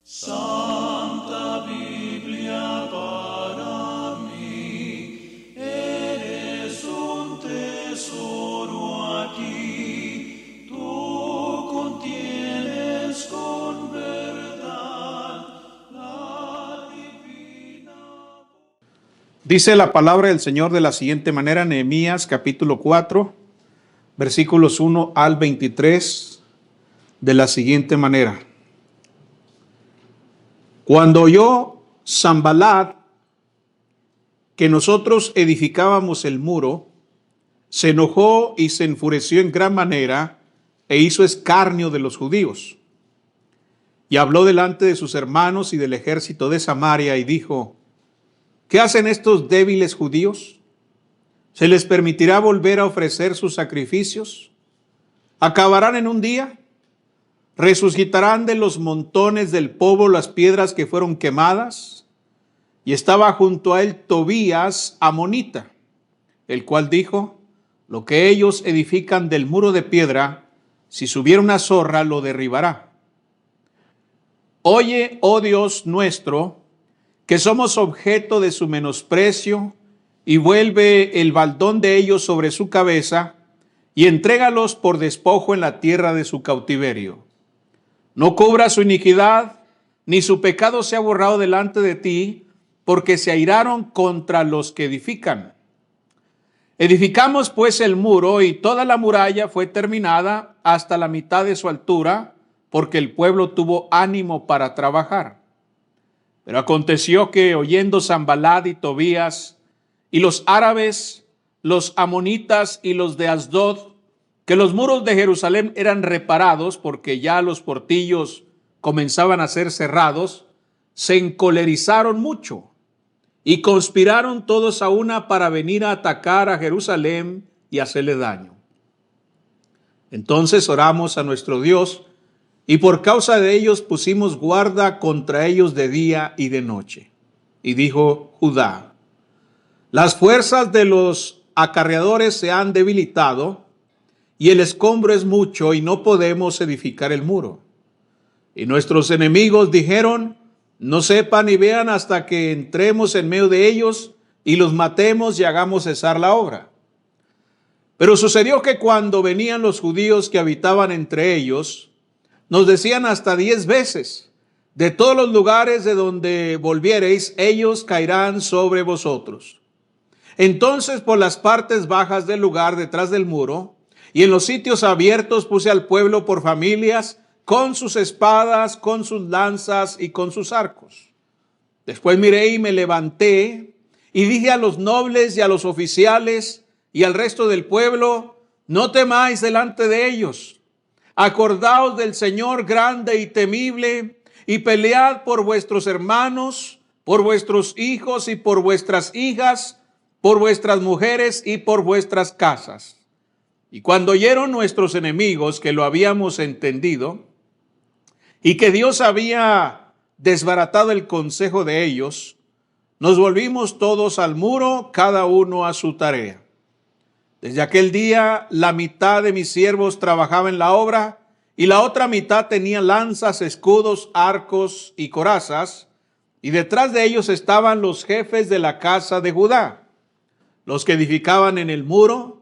Santa Biblia para mí, eres un tesoro aquí, tú contienes con verdad la divina. Dice la palabra del Señor de la siguiente manera, Nehemías capítulo 4, versículos 1 al 23, de la siguiente manera. Cuando oyó Sanballat que nosotros edificábamos el muro, se enojó y se enfureció en gran manera e hizo escarnio de los judíos. Y habló delante de sus hermanos y del ejército de Samaria y dijo: ¿qué hacen estos débiles judíos? ¿Se les permitirá volver a ofrecer sus sacrificios? ¿Acabarán en un día? ¿Resucitarán de los montones del polvo las piedras que fueron quemadas? Y estaba junto a él Tobías amonita, el cual dijo: lo que ellos edifican del muro de piedra, si subiera una zorra lo derribará. Oye, oh Dios nuestro, que somos objeto de su menosprecio, y vuelve el baldón de ellos sobre su cabeza, y entrégalos por despojo en la tierra de su cautiverio. No cubra su iniquidad, ni su pecado sea borrado delante de ti, porque se airaron contra los que edifican. Edificamos pues el muro, y toda la muralla fue terminada hasta la mitad de su altura, porque el pueblo tuvo ánimo para trabajar. Pero aconteció que, oyendo Sanballat y Tobías, y los árabes, los amonitas y los de Asdod, que los muros de Jerusalén eran reparados porque ya los portillos comenzaban a ser cerrados, se encolerizaron mucho y conspiraron todos a una para venir a atacar a Jerusalén y hacerle daño. Entonces oramos a nuestro Dios, y por causa de ellos pusimos guarda contra ellos de día y de noche. Y dijo Judá: las fuerzas de los acarreadores se han debilitado, y el escombro es mucho, y no podemos edificar el muro. Y nuestros enemigos dijeron: no sepan ni vean hasta que entremos en medio de ellos, y los matemos y hagamos cesar la obra. Pero sucedió que cuando venían los judíos que habitaban entre ellos, nos decían hasta 10 veces: de todos los lugares de donde volviereis, ellos caerán sobre vosotros. Entonces, por las partes bajas del lugar detrás del muro, y en los sitios abiertos puse al pueblo por familias, con sus espadas, con sus lanzas y con sus arcos. Después miré y me levanté, y dije a los nobles y a los oficiales y al resto del pueblo: no temáis delante de ellos. Acordaos del Señor grande y temible, y pelead por vuestros hermanos, por vuestros hijos y por vuestras hijas, por vuestras mujeres y por vuestras casas. Y cuando oyeron nuestros enemigos que lo habíamos entendido, y que Dios había desbaratado el consejo de ellos, nos volvimos todos al muro, cada uno a su tarea. Desde aquel día, la mitad de mis siervos trabajaba en la obra, y la otra mitad tenía lanzas, escudos, arcos y corazas, y detrás de ellos estaban los jefes de la casa de Judá, los que edificaban en el muro,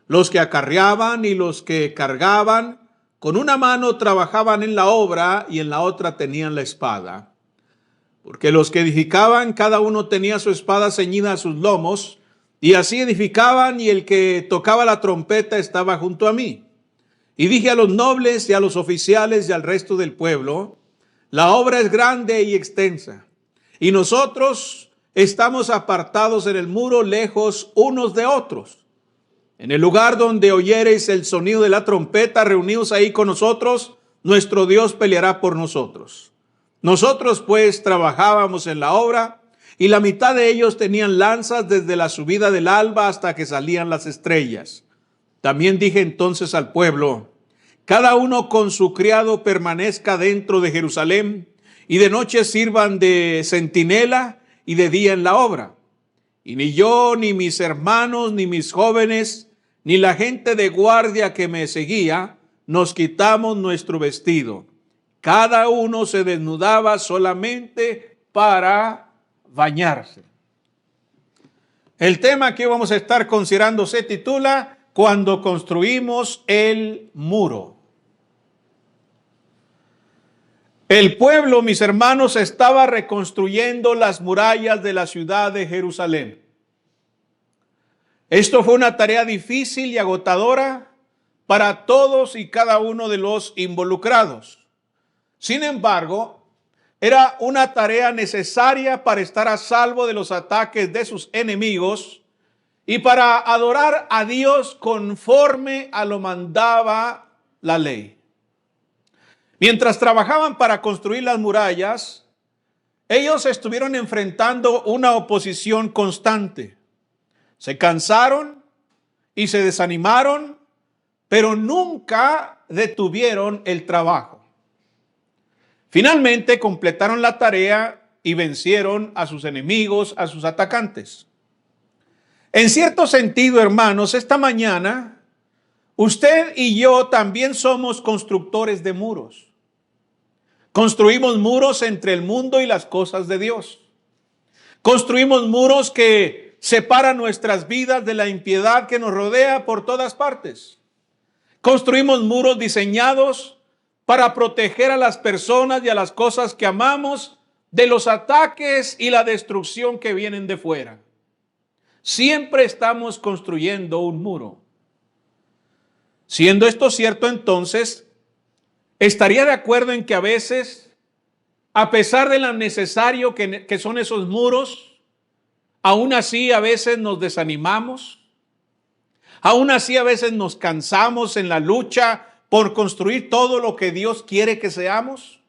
los que acarreaban y los que cargaban. Con una mano trabajaban en la obra y en la otra tenían la espada. Porque los que edificaban, cada uno tenía su espada ceñida a sus lomos, y así edificaban, y el que tocaba la trompeta estaba junto a mí. Y dije a los nobles y a los oficiales y al resto del pueblo: la obra es grande y extensa, y nosotros estamos apartados en el muro, lejos unos de otros. En el lugar donde oyereis el sonido de la trompeta, reunidos ahí con nosotros, nuestro Dios peleará por nosotros. Nosotros pues trabajábamos en la obra, y la mitad de ellos tenían lanzas desde la subida del alba hasta que salían las estrellas. También dije entonces al pueblo: cada uno con su criado permanezca dentro de Jerusalén, y de noche sirvan de centinela y de día en la obra. Y ni yo, ni mis hermanos, ni mis jóvenes, ni la gente de guardia que me seguía, nos quitamos nuestro vestido. Cada uno se desnudaba solamente para bañarse. El tema que vamos a estar considerando se titula Cuando construimos el muro. El pueblo, mis hermanos, estaba reconstruyendo las murallas de la ciudad de Jerusalén. Esto fue una tarea difícil y agotadora para todos y cada uno de los involucrados. Sin embargo, era una tarea necesaria para estar a salvo de los ataques de sus enemigos y para adorar a Dios conforme a lo mandaba la ley. Mientras trabajaban para construir las murallas, ellos estuvieron enfrentando una oposición constante. Se cansaron y se desanimaron, pero nunca detuvieron el trabajo. Finalmente completaron la tarea y vencieron a sus enemigos, a sus atacantes. En cierto sentido, hermanos, esta mañana usted y yo también somos constructores de muros. Construimos muros entre el mundo y las cosas de Dios. Construimos muros que separan nuestras vidas de la impiedad que nos rodea por todas partes. Construimos muros diseñados para proteger a las personas y a las cosas que amamos de los ataques y la destrucción que vienen de fuera. Siempre estamos construyendo un muro. Siendo esto cierto, entonces, estaría de acuerdo en que a veces, a pesar de lo necesario que son esos muros, aún así a veces nos desanimamos, aún así a veces nos cansamos en la lucha por construir todo lo que Dios quiere que seamos.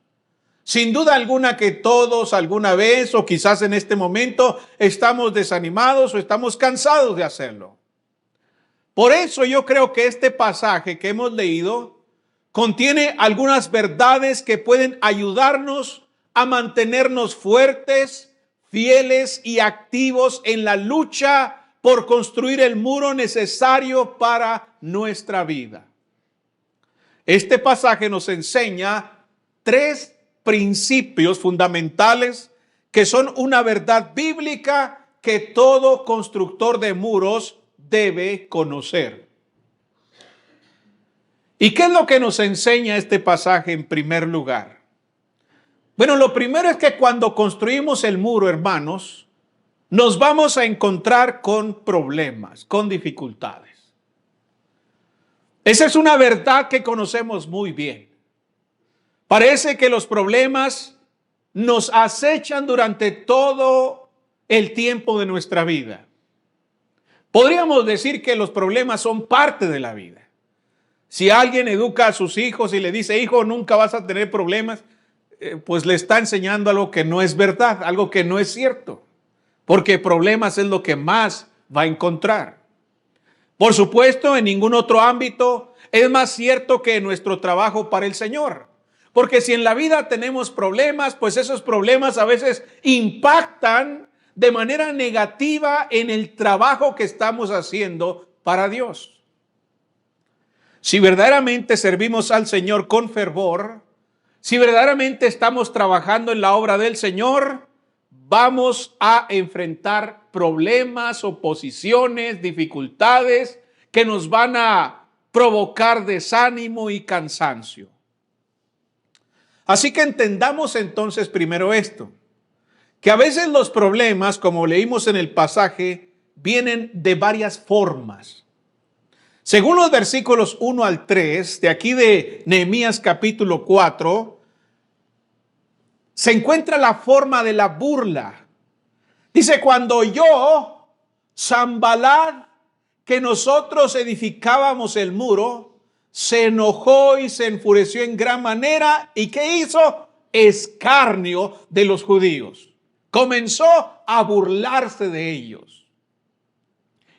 Sin duda alguna que todos alguna vez o quizás en este momento estamos desanimados o estamos cansados de hacerlo. Por eso yo creo que este pasaje que hemos leído contiene algunas verdades que pueden ayudarnos a mantenernos fuertes, fieles y activos en la lucha por construir el muro necesario para nuestra vida. Este pasaje nos enseña 3 principios fundamentales que son una verdad bíblica que todo constructor de muros debe conocer. ¿Y qué es lo que nos enseña este pasaje en primer lugar? Bueno, lo primero es que cuando construimos el muro, hermanos, nos vamos a encontrar con problemas, con dificultades. Esa es una verdad que conocemos muy bien. Parece que los problemas nos acechan durante todo el tiempo de nuestra vida. Podríamos decir que los problemas son parte de la vida. Si alguien educa a sus hijos y le dice, hijo, nunca vas a tener problemas, pues le está enseñando algo que no es verdad, algo que no es cierto. Porque problemas es lo que más va a encontrar. Por supuesto, en ningún otro ámbito es más cierto que en nuestro trabajo para el Señor. Porque si en la vida tenemos problemas, pues esos problemas a veces impactan de manera negativa en el trabajo que estamos haciendo para Dios. Si verdaderamente servimos al Señor con fervor, si verdaderamente estamos trabajando en la obra del Señor, vamos a enfrentar problemas, oposiciones, dificultades que nos van a provocar desánimo y cansancio. Así que entendamos entonces primero esto, que a veces los problemas, como leímos en el pasaje, vienen de varias formas. Según los versículos 1 al 3, de aquí de Nehemías capítulo 4, se encuentra la forma de la burla. Dice, cuando oyó Sanbalat que nosotros edificábamos el muro, se enojó y se enfureció en gran manera. ¿Y qué hizo? Escarnio de los judíos. Comenzó a burlarse de ellos.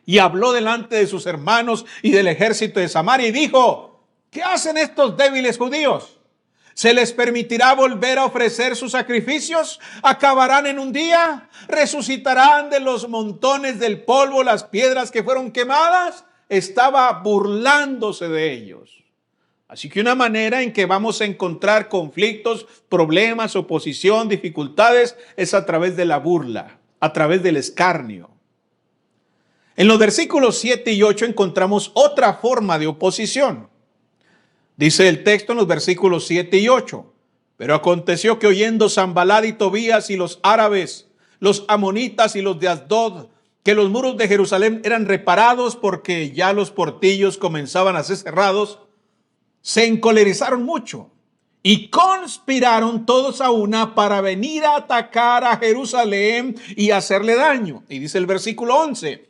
Y habló delante de sus hermanos y del ejército de Samaria y dijo, ¿qué hacen estos débiles judíos? ¿Se les permitirá volver a ofrecer sus sacrificios? ¿Acabarán en un día? ¿Resucitarán de los montones del polvo las piedras que fueron quemadas? Estaba burlándose de ellos. Así que una manera en que vamos a encontrar conflictos, problemas, oposición, dificultades, es a través de la burla, a través del escarnio. En los versículos 7 y 8 encontramos otra forma de oposición. Dice el texto en los versículos 7 y 8. Pero aconteció que oyendo Sanbalat y Tobías y los árabes, los amonitas y los de Asdod, que los muros de Jerusalén eran reparados porque ya los portillos comenzaban a ser cerrados, se encolerizaron mucho y conspiraron todos a una para venir a atacar a Jerusalén y hacerle daño. Y dice el versículo 11,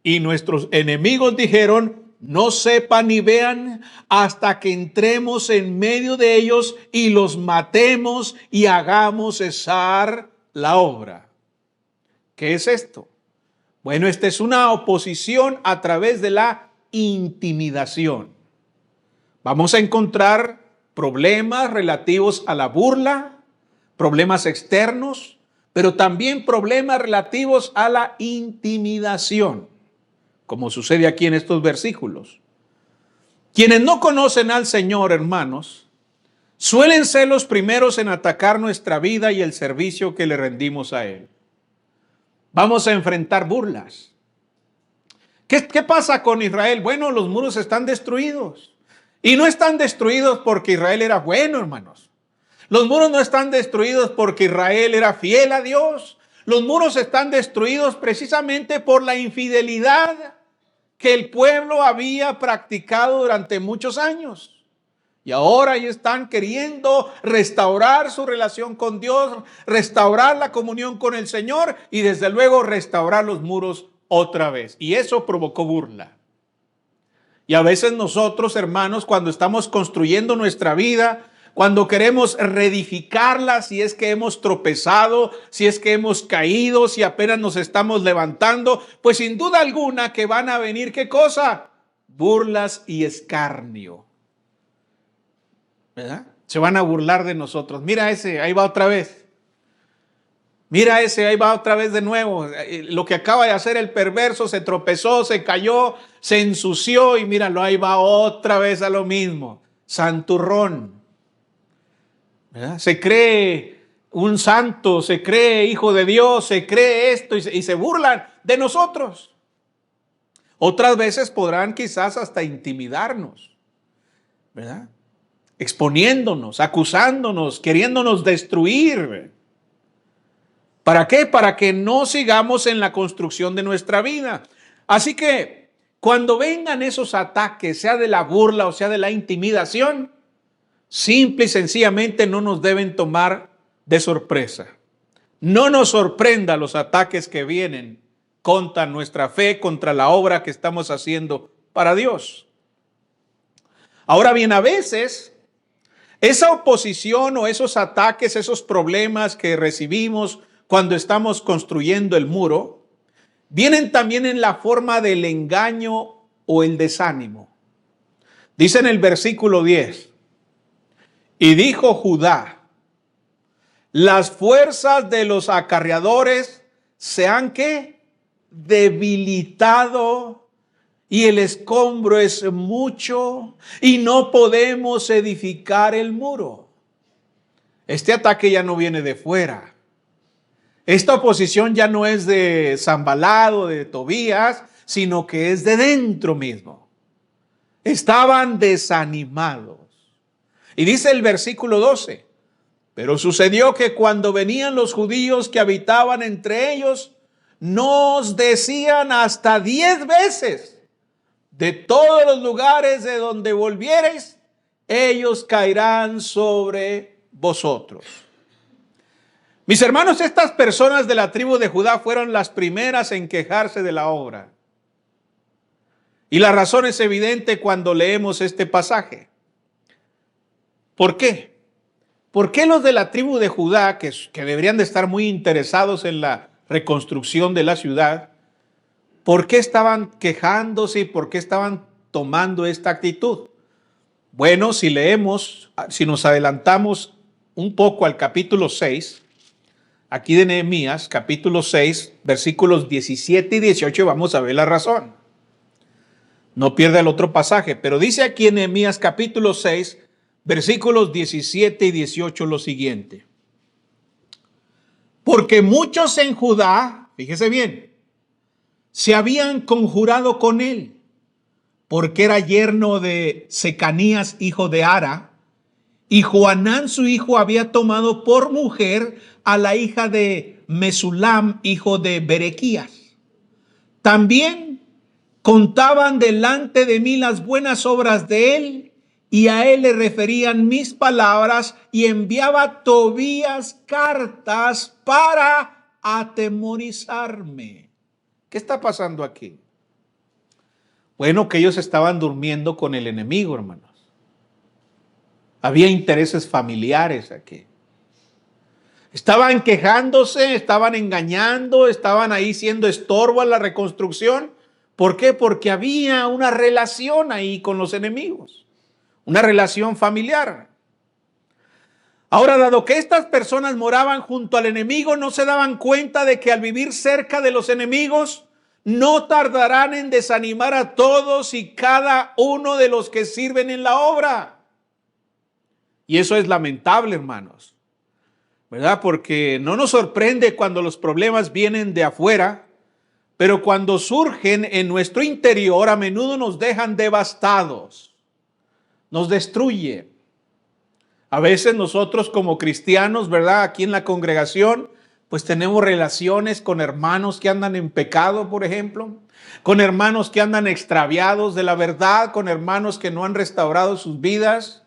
y nuestros enemigos dijeron, no sepan ni vean hasta que entremos en medio de ellos y los matemos y hagamos cesar la obra. ¿Qué es esto? Bueno, esta es una oposición a través de la intimidación. Vamos a encontrar problemas relativos a la burla, problemas externos, pero también problemas relativos a la intimidación, como sucede aquí en estos versículos. Quienes no conocen al Señor, hermanos, suelen ser los primeros en atacar nuestra vida y el servicio que le rendimos a Él. Vamos a enfrentar burlas. ¿Qué pasa con Israel? Bueno, los muros están destruidos. Y no están destruidos porque Israel era bueno, hermanos. Los muros no están destruidos porque Israel era fiel a Dios. Los muros están destruidos precisamente por la infidelidad que el pueblo había practicado durante muchos años. Y ahora ellos están queriendo restaurar su relación con Dios, restaurar la comunión con el Señor y desde luego restaurar los muros otra vez. Y eso provocó burla. Y a veces nosotros, hermanos, cuando estamos construyendo nuestra vida, cuando queremos reedificarla, si es que hemos tropezado, si es que hemos caído, si apenas nos estamos levantando, pues sin duda alguna que van a venir, ¿qué cosa? Burlas y escarnio. ¿Verdad? Se van a burlar de nosotros. Mira ese, ahí va otra vez. Mira ese, ahí va otra vez de nuevo. Lo que acaba de hacer el perverso, se tropezó, se cayó, se ensució y míralo, ahí va otra vez a lo mismo. Santurrón. ¿Verdad? Se cree un santo, se cree hijo de Dios, se cree esto y se burlan de nosotros. Otras veces podrán quizás hasta intimidarnos, ¿verdad? Exponiéndonos, acusándonos, queriéndonos destruir. ¿Para qué? Para que no sigamos en la construcción de nuestra vida. Así que cuando vengan esos ataques, sea de la burla o sea de la intimidación, simple y sencillamente no nos deben tomar de sorpresa. No nos sorprenda los ataques que vienen contra nuestra fe, contra la obra que estamos haciendo para Dios. Ahora bien, a veces esa oposición o esos ataques, esos problemas que recibimos cuando estamos construyendo el muro, vienen también en la forma del engaño o el desánimo. Dice en el versículo 10, y dijo Judá, las fuerzas de los acarreadores se han ¿qué? Debilitado y el escombro es mucho y no podemos edificar el muro. Este ataque ya no viene de fuera. Esta oposición ya no es de Sanbalat o de Tobías, sino que es de dentro mismo. Estaban desanimados. Y dice el versículo 12, pero sucedió que cuando venían los judíos que habitaban entre ellos, nos decían hasta 10 veces, de todos los lugares de donde volviereis, ellos caerán sobre vosotros. Mis hermanos, estas personas de la tribu de Judá fueron las primeras en quejarse de la obra. Y la razón es evidente cuando leemos este pasaje. ¿Por qué? ¿Por qué los de la tribu de Judá, que deberían de estar muy interesados en la reconstrucción de la ciudad, por qué estaban quejándose y por qué estaban tomando esta actitud? Bueno, si leemos, si nos adelantamos un poco al capítulo 6, aquí de Nehemías, capítulo 6, versículos 17 y 18, vamos a ver la razón. No pierda el otro pasaje, pero dice aquí en Nehemías capítulo 6, versículos 17 y 18 lo siguiente. Porque muchos en Judá, fíjese bien, se habían conjurado con él, porque era yerno de Secanías, hijo de Ara, y Joanán su hijo había tomado por mujer a la hija de Mesulam, hijo de Berequías. También contaban delante de mí las buenas obras de él, y a él le referían mis palabras, y enviaba Tobías cartas para atemorizarme. ¿Qué está pasando aquí? Bueno, que ellos estaban durmiendo con el enemigo, hermanos. Había intereses familiares aquí. Estaban quejándose, estaban engañando, estaban ahí siendo estorbo a la reconstrucción. ¿Por qué? Porque había una relación ahí con los enemigos, una relación familiar. Ahora, dado que estas personas moraban junto al enemigo, no se daban cuenta de que al vivir cerca de los enemigos, no tardarán en desanimar a todos y cada uno de los que sirven en la obra. Y eso es lamentable, hermanos, ¿verdad? Porque no nos sorprende cuando los problemas vienen de afuera, pero cuando surgen en nuestro interior, a menudo nos dejan devastados, nos destruyen. A veces nosotros como cristianos, ¿verdad? Aquí en la congregación, pues tenemos relaciones con hermanos que andan en pecado, por ejemplo, con hermanos que andan extraviados de la verdad, con hermanos que no han restaurado sus vidas.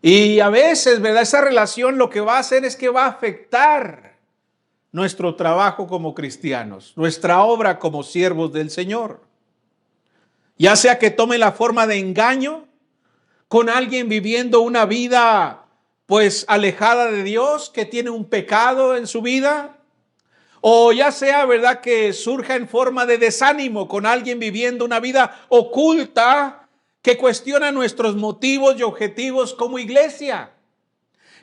Y a veces, ¿verdad? Esa relación lo que va a hacer es que va a afectar nuestro trabajo como cristianos, nuestra obra como siervos del Señor. Ya sea que tome la forma de engaño con alguien viviendo una vida pues alejada de Dios, que tiene un pecado en su vida, o ya sea, ¿verdad?, que surja en forma de desánimo con alguien viviendo una vida oculta que cuestiona nuestros motivos y objetivos como iglesia,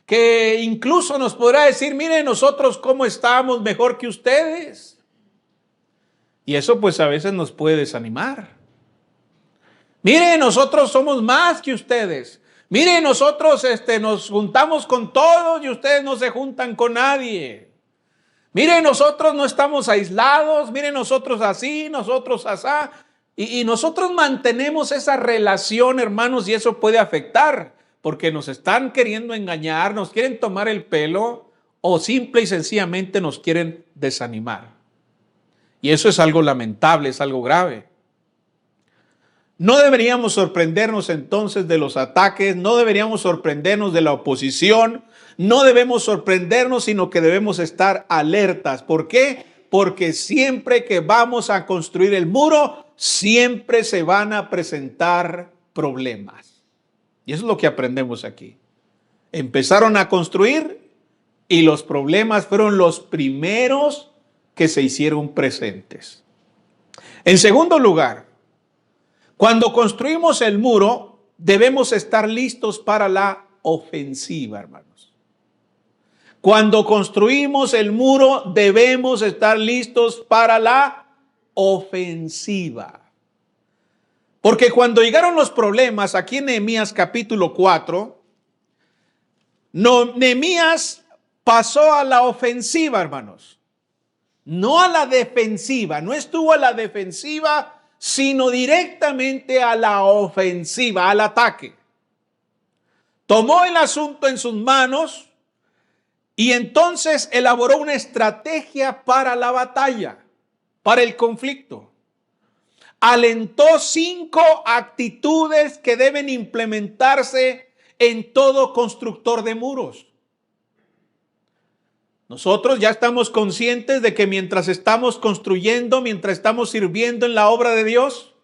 que incluso nos podrá decir, miren, nosotros cómo estamos mejor que ustedes. Y eso pues a veces nos puede desanimar. Miren, nosotros somos más que ustedes. Miren, nosotros nos juntamos con todos y ustedes no se juntan con nadie. Miren, nosotros no estamos aislados. Miren, nosotros así, nosotros asá. Y nosotros mantenemos esa relación, hermanos, y eso puede afectar, porque nos están queriendo engañar, nos quieren tomar el pelo o simple y sencillamente nos quieren desanimar. Y eso es algo lamentable, es algo grave. No deberíamos sorprendernos entonces de los ataques, no deberíamos sorprendernos de la oposición, no debemos sorprendernos, sino que debemos estar alertas. ¿Por qué? Porque siempre que vamos a construir el muro, siempre se van a presentar problemas. Y eso es lo que aprendemos aquí. Empezaron a construir y los problemas fueron los primeros que se hicieron presentes. En segundo lugar, cuando construimos el muro, debemos estar listos para la ofensiva, hermanos. Cuando construimos el muro, debemos estar listos para la ofensiva. Porque cuando llegaron los problemas, aquí en Nehemías capítulo 4, Nehemías pasó a la ofensiva, hermanos. No a la defensiva, no estuvo a la defensiva, sino directamente a la ofensiva, al ataque. Tomó el asunto en sus manos y entonces elaboró una estrategia para la batalla, para el conflicto. Alentó 5 actitudes que deben implementarse en todo constructor de muros. Nosotros ya estamos conscientes de que mientras estamos construyendo, mientras estamos sirviendo en la obra de Dios,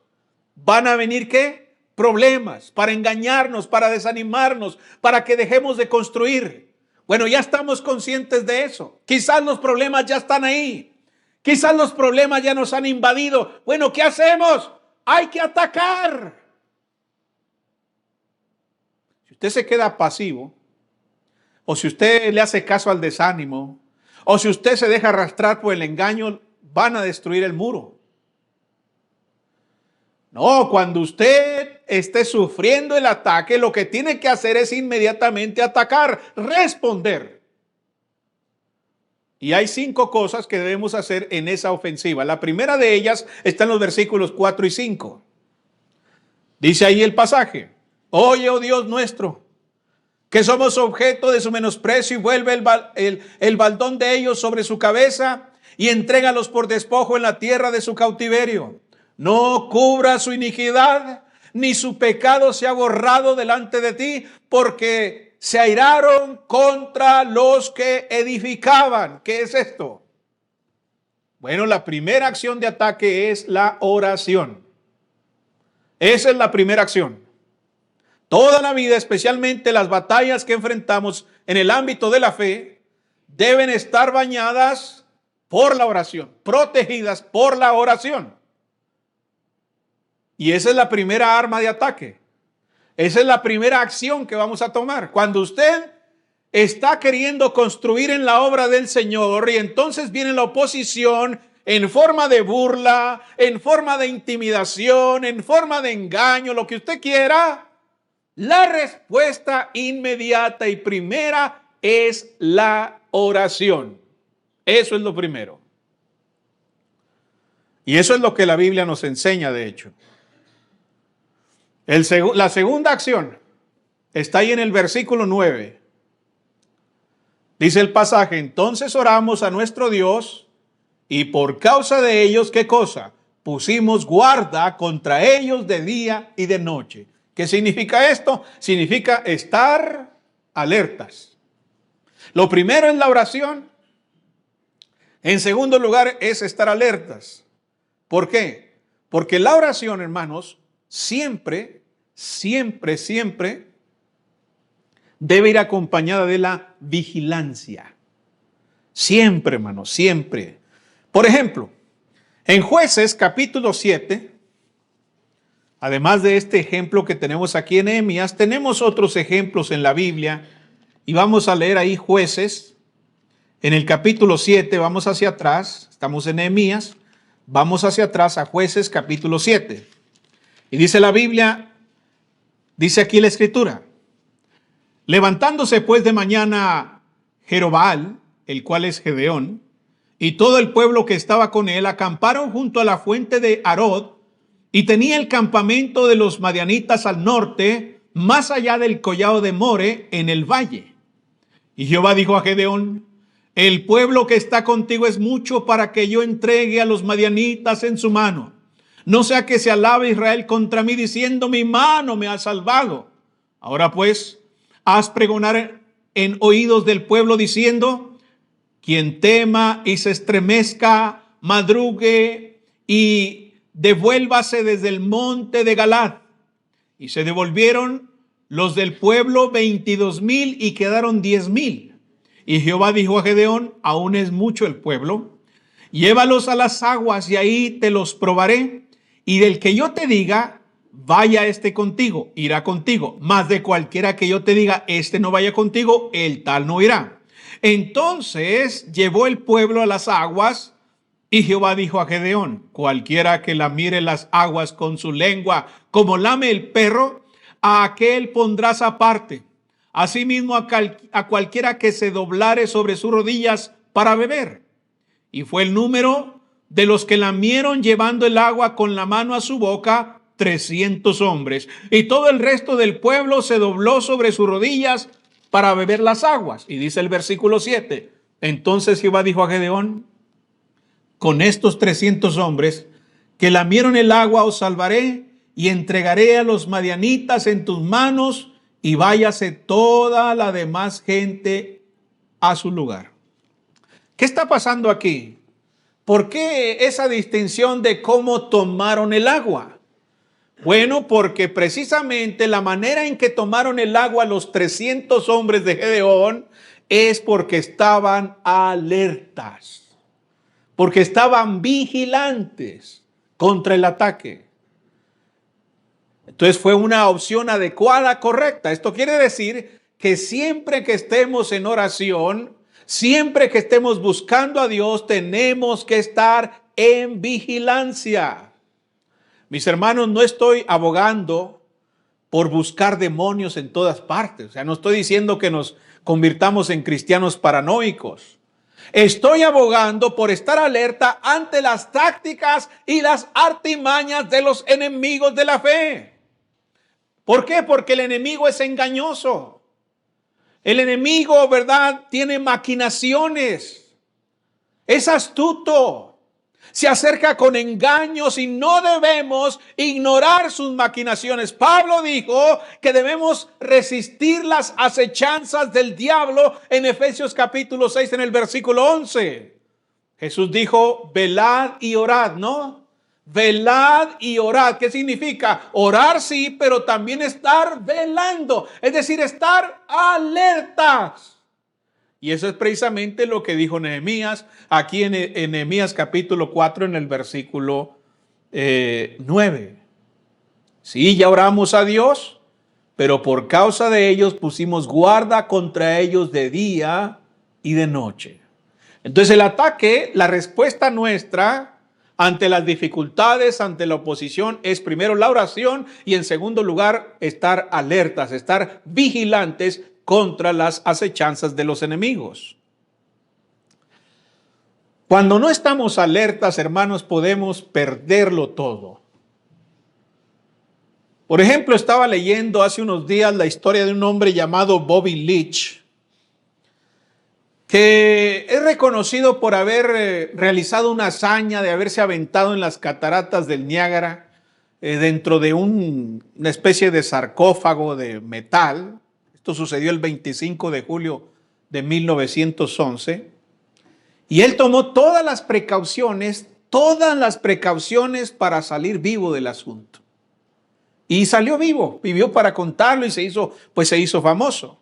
van a venir ¿qué? Problemas para engañarnos, para desanimarnos, para que dejemos de construir. Bueno, ya estamos conscientes de eso. Quizás los problemas ya están ahí. Quizás los problemas ya nos han invadido. Bueno, ¿qué hacemos? Hay que atacar. Si usted se queda pasivo, o si usted le hace caso al desánimo, o si usted se deja arrastrar por el engaño, van a destruir el muro. No, cuando usted esté sufriendo el ataque, lo que tiene que hacer es inmediatamente atacar, responder. Y hay 5 cosas que debemos hacer en esa ofensiva. La primera de ellas está en los versículos 4 y 5. Dice ahí el pasaje: oye, oh Dios nuestro, que somos objeto de su menosprecio, y vuelve el baldón de ellos sobre su cabeza y entrégalos por despojo en la tierra de su cautiverio. No cubra su iniquidad, ni su pecado se ha borrado delante de ti, porque se airaron contra los que edificaban. ¿Qué es esto? Bueno, la primera acción de ataque es la oración. Esa es la primera acción. Toda la vida, especialmente las batallas que enfrentamos en el ámbito de la fe, deben estar bañadas por la oración, protegidas por la oración. Y esa es la primera arma de ataque. Esa es la primera acción que vamos a tomar. Cuando usted está queriendo construir en la obra del Señor y entonces viene la oposición en forma de burla, en forma de intimidación, en forma de engaño, lo que usted quiera, la respuesta inmediata y primera es la oración. Eso es lo primero. Y eso es lo que la Biblia nos enseña, de hecho. La segunda acción está ahí en el versículo 9. Dice el pasaje: entonces oramos a nuestro Dios, y por causa de ellos, ¿qué cosa? Pusimos guarda contra ellos de día y de noche. ¿Qué significa esto? Significa estar alertas. Lo primero es la oración. En segundo lugar es estar alertas. ¿Por qué? Porque la oración, hermanos, siempre debe ir acompañada de la vigilancia. Siempre, hermanos, siempre. Por ejemplo, en Jueces capítulo 7, además de este ejemplo que tenemos aquí en Nehemías, tenemos otros ejemplos en la Biblia, y vamos a leer ahí Jueces. En el capítulo 7, vamos hacia atrás, estamos en Nehemías, vamos hacia atrás a Jueces capítulo 7. Y dice la Biblia, dice aquí la escritura: levantándose pues de mañana Jerobbaal, el cual es Gedeón, y todo el pueblo que estaba con él, acamparon junto a la fuente de Harod, y tenía el campamento de los madianitas al norte, más allá del collado de More, en el valle. Y Jehová dijo a Gedeón: el pueblo que está contigo es mucho para que yo entregue a los madianitas en su mano. No sea que se alabe Israel contra mí diciendo: mi mano me ha salvado. Ahora pues, haz pregonar en oídos del pueblo diciendo: quien tema y se estremezca, madrugue y devuélvase desde el monte de Galad. Y se devolvieron los del pueblo 22,000 y quedaron 10,000. Y Jehová dijo a Gedeón: aún es mucho el pueblo, llévalos a las aguas y ahí te los probaré. Y del que yo te diga, vaya este contigo, irá contigo. Mas de cualquiera que yo te diga, este no vaya contigo, el tal no irá. Entonces llevó el pueblo a las aguas, y Jehová dijo a Gedeón: cualquiera que lamire las aguas con su lengua, como lame el perro, a aquel pondrás aparte. Asimismo a cualquiera que se doblare sobre sus rodillas para beber. Y fue el número de los que lamieron llevando el agua con la mano a su boca, 300 hombres. Y todo el resto del pueblo se dobló sobre sus rodillas para beber las aguas. Y dice el versículo 7. Entonces Jehová dijo a Gedeón: con estos 300 hombres que lamieron el agua os salvaré, y entregaré a los madianitas en tus manos, y váyase toda la demás gente a su lugar. ¿Qué está pasando aquí? ¿Por qué esa distinción de cómo tomaron el agua? Bueno, porque precisamente la manera en que tomaron el agua los 300 hombres de Gedeón es porque estaban alertas, porque estaban vigilantes contra el ataque. Entonces fue una opción adecuada, correcta. Esto quiere decir que siempre que estemos en oración, siempre que estemos buscando a Dios, tenemos que estar en vigilancia. Mis hermanos, no estoy abogando por buscar demonios en todas partes. O sea, no estoy diciendo que nos convirtamos en cristianos paranoicos. Estoy abogando por estar alerta ante las tácticas y las artimañas de los enemigos de la fe. ¿Por qué? Porque el enemigo es engañoso. El enemigo, ¿verdad?, tiene maquinaciones. Es astuto. Se acerca con engaños y no debemos ignorar sus maquinaciones. Pablo dijo que debemos resistir las acechanzas del diablo en Efesios capítulo 6 en el versículo 11. Jesús dijo, velad y orad, ¿no? Velad y orad. ¿Qué significa? Orar sí, pero también estar velando, es decir, estar alertas. Y eso es precisamente lo que dijo Nehemías aquí en Nehemías capítulo 4 en el versículo 9. Sí, ya oramos a Dios, pero por causa de ellos pusimos guarda contra ellos de día y de noche. Entonces el ataque, la respuesta nuestra ante las dificultades, ante la oposición, es primero la oración y en segundo lugar estar alertas, estar vigilantes contra las acechanzas de los enemigos. Cuando no estamos alertas, hermanos, podemos perderlo todo. Por ejemplo, estaba leyendo hace unos días la historia de un hombre llamado Bobby Leach, que es reconocido por haber realizado una hazaña de haberse aventado en las cataratas del Niágara dentro de una especie de sarcófago de metal. Esto sucedió el 25 de julio de 1911. Y él tomó todas las precauciones para salir vivo del asunto. Y salió vivo, vivió para contarlo y se hizo famoso.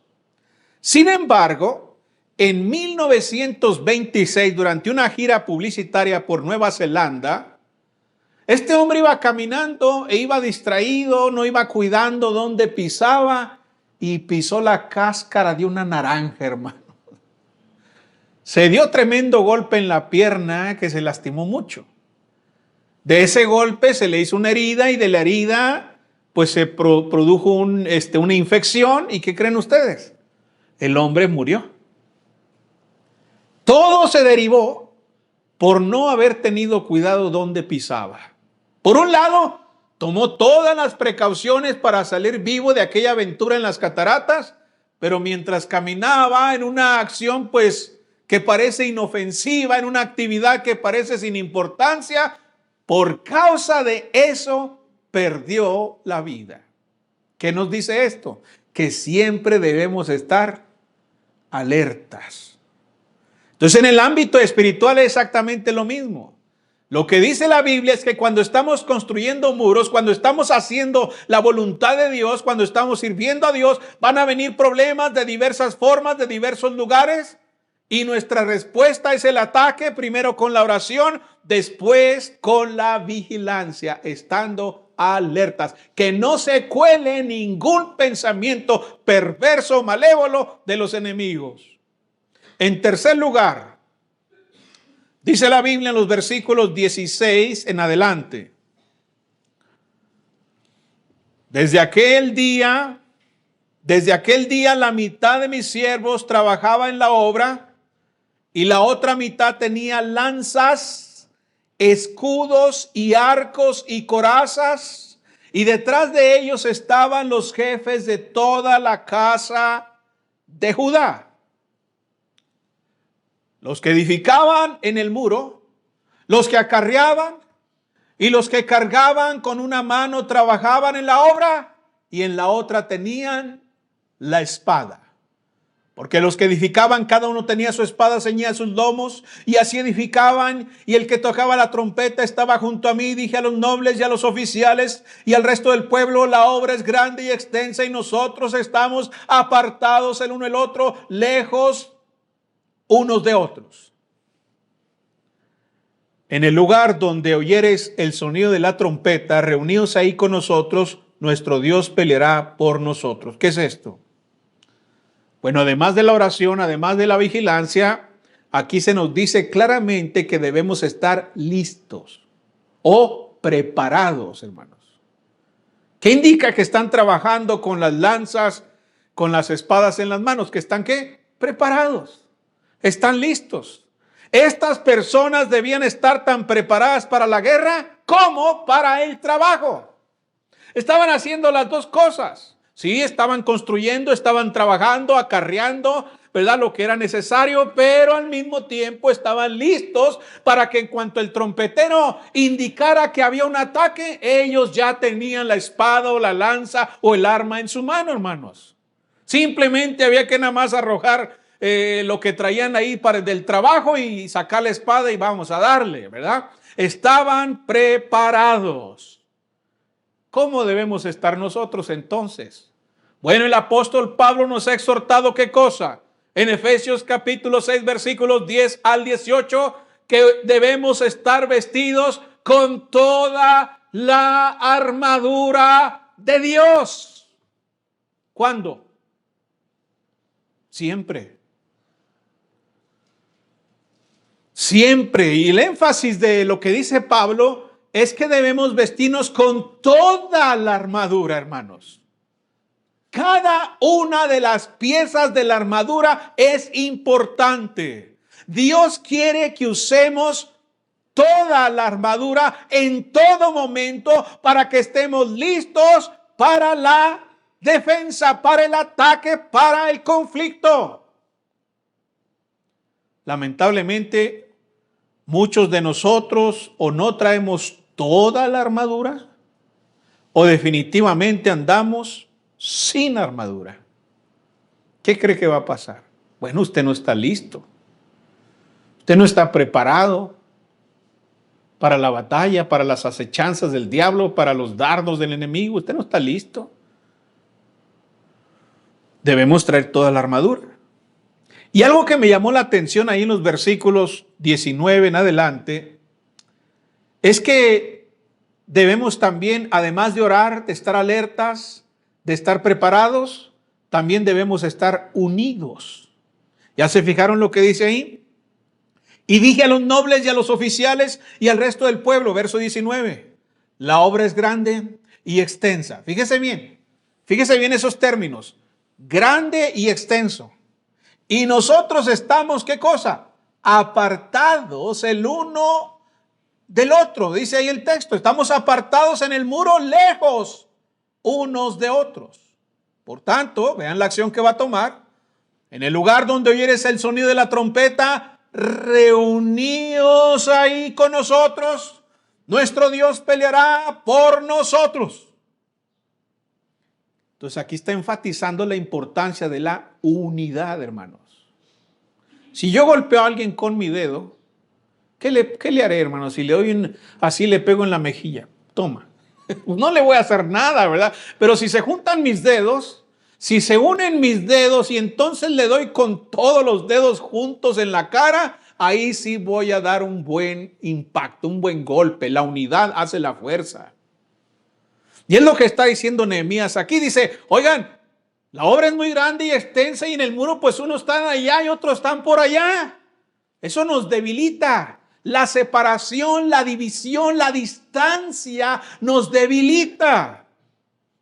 Sin embargo, en 1926, durante una gira publicitaria por Nueva Zelanda, este hombre iba caminando e iba distraído, no iba cuidando dónde pisaba, y pisó la cáscara de una naranja, hermano. Se dio tremendo golpe en la pierna que se lastimó mucho. De ese golpe se le hizo una herida y de la herida pues se produjo una infección. ¿Y qué creen ustedes? El hombre murió. Todo se derivó por no haber tenido cuidado donde pisaba. Por un lado, tomó todas las precauciones para salir vivo de aquella aventura en las cataratas, pero mientras caminaba en una acción pues que parece inofensiva, en una actividad que parece sin importancia, por causa de eso perdió la vida. ¿Qué nos dice esto? Que siempre debemos estar alertas. Entonces, en el ámbito espiritual es exactamente lo mismo. Lo que dice la Biblia es que cuando estamos construyendo muros, cuando estamos haciendo la voluntad de Dios, cuando estamos sirviendo a Dios, van a venir problemas de diversas formas, de diversos lugares. Y nuestra respuesta es el ataque, primero con la oración, después con la vigilancia, estando alertas. Que no se cuele ningún pensamiento perverso, malévolo de los enemigos. En tercer lugar, dice la Biblia en los versículos 16 en adelante. Desde aquel día la mitad de mis siervos trabajaba en la obra y la otra mitad tenía lanzas, escudos y arcos y corazas, y detrás de ellos estaban los jefes de toda la casa de Judá. Los que edificaban en el muro, los que acarreaban y los que cargaban con una mano trabajaban en la obra y en la otra tenían la espada. Porque los que edificaban, cada uno tenía su espada ceñida a sus lomos y así edificaban. Y el que tocaba la trompeta estaba junto a mí. Dije a los nobles y a los oficiales y al resto del pueblo, la obra es grande y extensa y nosotros estamos apartados el uno del otro, lejos unos de otros. En el lugar donde oyeres el sonido de la trompeta, reunidos ahí con nosotros, nuestro Dios peleará por nosotros. ¿Qué es esto? Bueno, además de la oración, además de la vigilancia, aquí se nos dice claramente que debemos estar listos o preparados, hermanos. ¿Qué indica que están trabajando con las lanzas, con las espadas en las manos? ¿Que están qué? Preparados. Están listos. Estas personas debían estar tan preparadas para la guerra como para el trabajo. Estaban haciendo las dos cosas. Sí, estaban construyendo, estaban trabajando, acarreando, ¿verdad? Lo que era necesario, pero al mismo tiempo estaban listos para que en cuanto el trompetero indicara que había un ataque, ellos ya tenían la espada o la lanza o el arma en su mano, hermanos. Simplemente había que nada más arrojar lo que traían ahí para del trabajo y sacar la espada y vamos a darle, ¿verdad? Estaban preparados. ¿Cómo debemos estar nosotros entonces? Bueno, el apóstol Pablo nos ha exhortado ¿qué cosa? En Efesios capítulo 6, versículos 10 al 18, que debemos estar vestidos con toda la armadura de Dios. ¿Cuándo? Siempre. Siempre. Y el énfasis de lo que dice Pablo es que debemos vestirnos con toda la armadura, hermanos. Cada una de las piezas de la armadura es importante. Dios quiere que usemos toda la armadura en todo momento para que estemos listos para la defensa, para el ataque, para el conflicto. Lamentablemente, muchos de nosotros o no traemos toda la armadura o definitivamente andamos sin armadura. ¿Qué cree que va a pasar? Bueno, usted no está listo. Usted no está preparado para la batalla, para las acechanzas del diablo, para los dardos del enemigo. Usted no está listo. Debemos traer toda la armadura. Y algo que me llamó la atención ahí en los versículos 19 en adelante, es que debemos también, además de orar, de estar alertas, de estar preparados, también debemos estar unidos. ¿Ya se fijaron lo que dice ahí? Y dije a los nobles y a los oficiales y al resto del pueblo, verso 19, la obra es grande y extensa. Fíjese bien esos términos, grande y extenso. Y nosotros estamos, ¿qué cosa? Apartados el uno del otro, dice ahí el texto. Estamos apartados en el muro, lejos unos de otros. Por tanto, vean la acción que va a tomar. En el lugar donde oyeres el sonido de la trompeta, reuníos ahí con nosotros. Nuestro Dios peleará por nosotros. Entonces aquí está enfatizando la importancia de la unidad, hermanos. Si yo golpeo a alguien con mi dedo, ¿qué le haré, hermanos? Si le doy así le pego en la mejilla, toma. No le voy a hacer nada, ¿verdad? Pero si se juntan mis dedos, si se unen mis dedos y entonces le doy con todos los dedos juntos en la cara, ahí sí voy a dar un buen impacto, un buen golpe. La unidad hace la fuerza. Y es lo que está diciendo Nehemías aquí. Dice, oigan, la obra es muy grande y extensa y en el muro pues unos están allá y otros están por allá. Eso nos debilita. La separación, la división, la distancia nos debilita.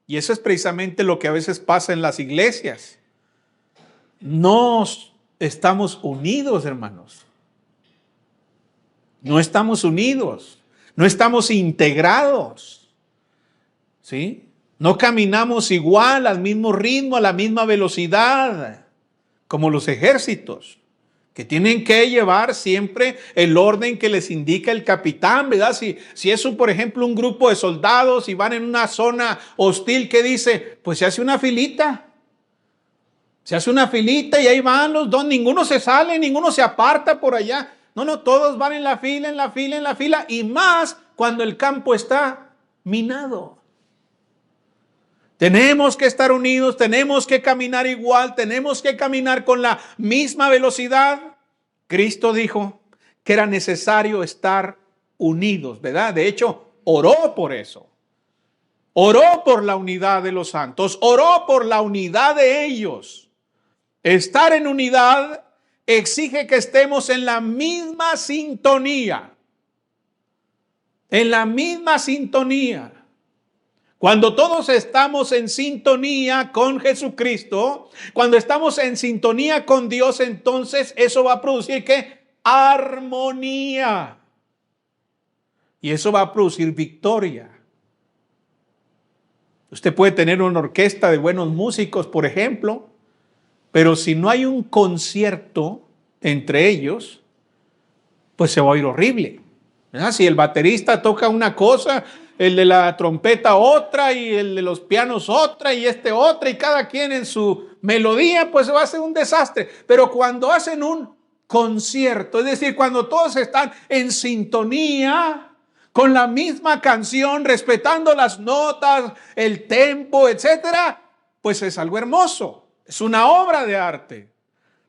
Y eso es precisamente lo que a veces pasa en las iglesias. No estamos unidos, hermanos. No estamos unidos. No estamos integrados. ¿Sí? No caminamos igual, al mismo ritmo, a la misma velocidad, como los ejércitos, que tienen que llevar siempre el orden que les indica el capitán, ¿verdad? Si es, por ejemplo, un grupo de soldados y van en una zona hostil, ¿qué dice? Pues se hace una filita. Se hace una filita y ahí van los dos, ninguno se sale, ninguno se aparta por allá. No, todos van en la fila, en la fila, en la fila, y más cuando el campo está minado. Tenemos que estar unidos, tenemos que caminar igual, tenemos que caminar con la misma velocidad. Cristo dijo que era necesario estar unidos, ¿verdad? De hecho, oró por eso. Oró por la unidad de los santos, oró por la unidad de ellos. Estar en unidad exige que estemos en la misma sintonía. en la misma sintonía. Cuando todos estamos en sintonía con Jesucristo, cuando estamos en sintonía con Dios, entonces eso va a producir ¿qué? Armonía. Y eso va a producir victoria. Usted puede tener una orquesta de buenos músicos, por ejemplo, pero si no hay un concierto entre ellos, pues se va a oír horrible, ¿verdad? Si el baterista toca una cosa, el de la trompeta otra, y el de los pianos otra, y este otra, y cada quien en su melodía, pues va a ser un desastre. Pero cuando hacen un concierto, es decir, cuando todos están en sintonía con la misma canción, respetando las notas, el tempo, etcétera, pues es algo hermoso, es una obra de arte.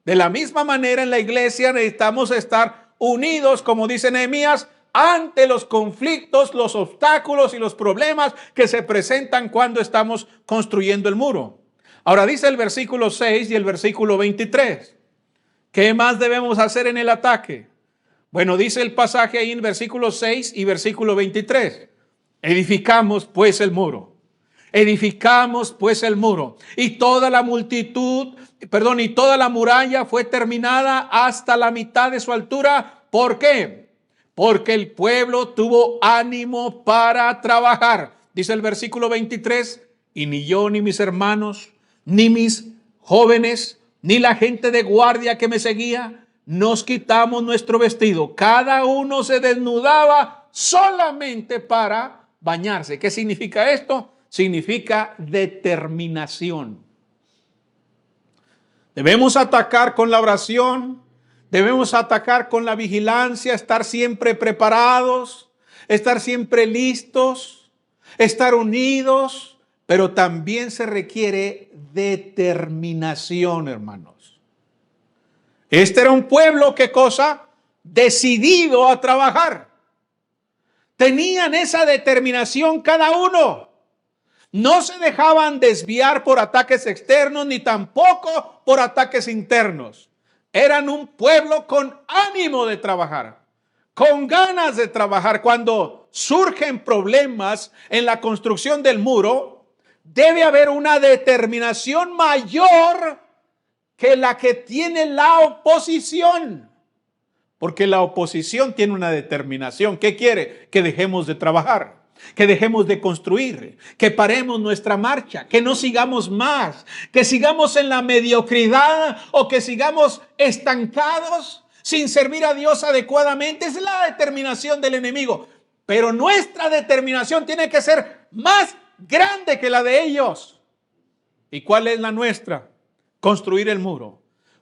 De la misma manera, en la iglesia necesitamos estar unidos, como dice Nehemías, ante los conflictos, los obstáculos y los problemas que se presentan cuando estamos construyendo el muro. Ahora dice el versículo 6 y el versículo 23. ¿Qué más debemos hacer en el ataque? Bueno, dice el pasaje ahí en versículo 6 y versículo 23. Edificamos pues el muro. Edificamos pues el muro. Y toda la muralla fue terminada hasta la mitad de su altura. ¿Por qué? Porque el pueblo tuvo ánimo para trabajar. Dice el versículo 23, y ni yo, ni mis hermanos, ni mis jóvenes, ni la gente de guardia que me seguía, nos quitamos nuestro vestido. Cada uno se desnudaba solamente para bañarse. ¿Qué significa esto? Significa determinación. Debemos atacar con la oración, debemos atacar con la vigilancia, estar siempre preparados, estar siempre listos, estar unidos, pero también se requiere determinación, hermanos. Este era un pueblo, ¿qué cosa? Decidido a trabajar. Tenían esa determinación cada uno. No se dejaban desviar por ataques externos ni tampoco por ataques internos. Eran un pueblo con ánimo de trabajar, con ganas de trabajar. Cuando surgen problemas en la construcción del muro, debe haber una determinación mayor que la que tiene la oposición. Porque la oposición tiene una determinación. ¿Qué quiere? Que dejemos de trabajar, que dejemos de construir, que paremos nuestra marcha, que no sigamos más, que sigamos en la mediocridad o que sigamos estancados sin servir a Dios adecuadamente. Esa es la determinación del enemigo. Pero nuestra determinación tiene que ser más grande que la de ellos. ¿Y cuál es la nuestra? Construir el muro.